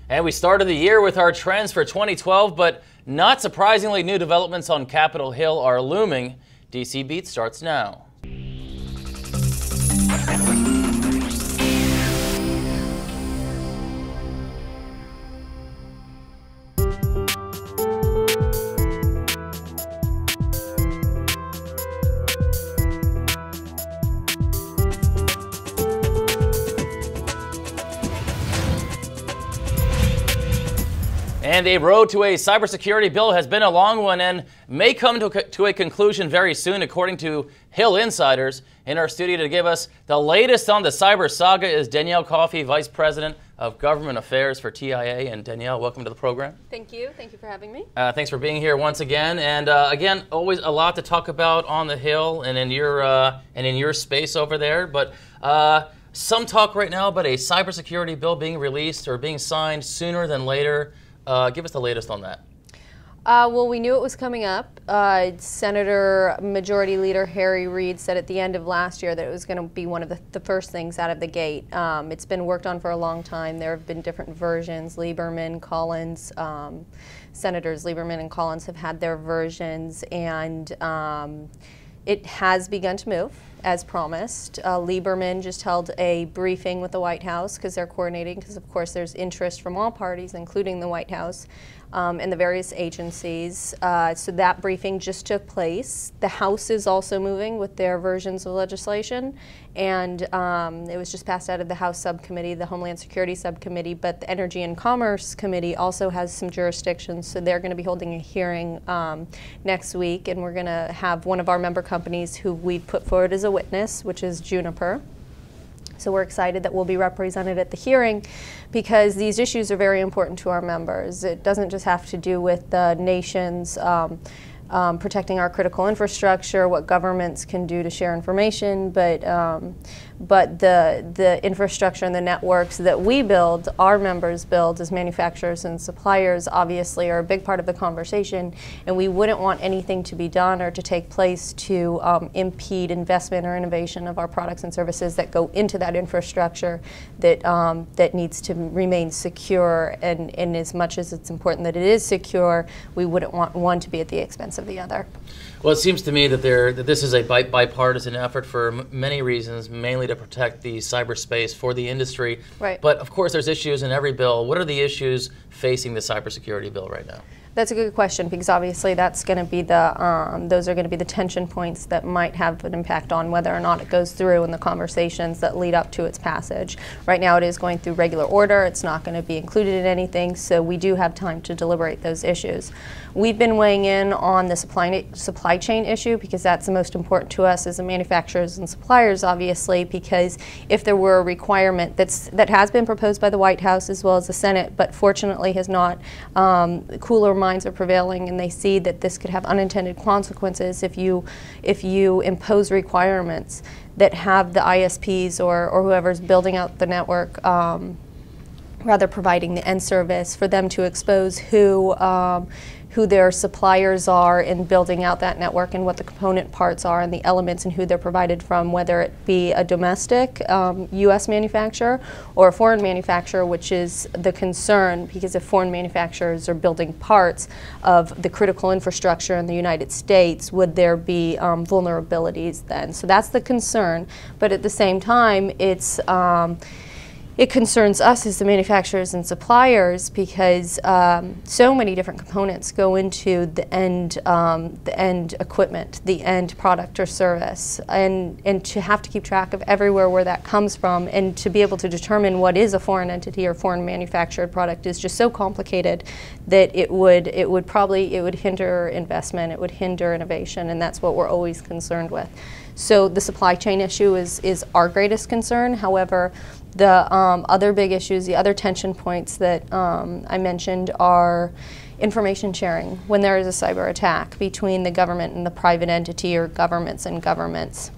And we started the year with our trends for 2012, but not surprisingly, new developments on Capitol Hill are looming. DC Beat starts now. And a road to a cybersecurity bill has been a long one and may come to a conclusion very soon, according to Hill insiders. In our studio to give us the latest on the cyber saga is Danielle Coffey, Vice President of Government Affairs for TIA. And Danielle, welcome to the program. Thank you. Thank you for having me. Thanks for being here once again. And again, always a lot to talk about on the Hill and in your space over there. But some talk right now about a cybersecurity bill being released or being signed sooner than later. Give us the latest on that. Well, we knew it was coming up. Senator Majority Leader Harry Reid said at the end of last year that it was going to be one of the first things out of the gate. It's been worked on for a long time. There have been different versions. Lieberman, Collins, Senators Lieberman and Collins have had their versions, and it has begun to move, as promised. Lieberman just held a briefing with the White House because they're coordinating, because of course there's interest from all parties, including the White House and the various agencies. So that briefing just took place. The House is also moving with their versions of legislation, and it was just passed out of the House subcommittee, the Homeland Security subcommittee, but the Energy and Commerce Committee also has some jurisdictions, so they're going to be holding a hearing next week, and we're going to have one of our member companies who we put forward as a witness, which is Juniper. So we're excited that we'll be represented at the hearing because these issues are very important to our members. It doesn't just have to do with the nation's protecting our critical infrastructure, what governments can do to share information, but the infrastructure and the networks that we build, our members build as manufacturers and suppliers, obviously are a big part of the conversation, and we wouldn't want anything to be done or to take place to impede investment or innovation of our products and services that go into that infrastructure that needs to remain secure, and as much as it's important that it is secure, we wouldn't want one to be at the expense of the other. Well, it seems to me that this is a bipartisan effort for many reasons, mainly to protect the cyberspace for the industry. Right. But of course, there's issues in every bill. What are the issues facing the cybersecurity bill right now? That's a good question, because obviously that's going to be those are going to be the tension points that might have an impact on whether or not it goes through in the conversations that lead up to its passage. Right now it is going through regular order. It's not going to be included in anything, so we do have time to deliberate those issues. We've been weighing in on the supply chain issue because that's the most important to us as the manufacturers and suppliers, obviously, because if there were a requirement that has been proposed by the White House as well as the Senate, but fortunately has not, cooler minds are prevailing, and they see that this could have unintended consequences if you impose requirements that have the ISPs or whoever's building out the network, rather providing the end service, for them to expose who their suppliers are in building out that network and what the component parts are and the elements and who they're provided from, whether it be a domestic U.S. manufacturer or a foreign manufacturer, which is the concern, because if foreign manufacturers are building parts of the critical infrastructure in the United States, would there be vulnerabilities then? So that's the concern, but at the same time, it concerns us as the manufacturers and suppliers because so many different components go into the end equipment, the end product or service, and to have to keep track of everywhere where that comes from, and to be able to determine what is a foreign entity or foreign manufactured product is just so complicated that it would hinder investment, it would hinder innovation, and that's what we're always concerned with. So the supply chain issue is our greatest concern. However, the other big issues, the other tension points that I mentioned are information sharing when there is a cyber attack between the government and the private entity, or governments and governments.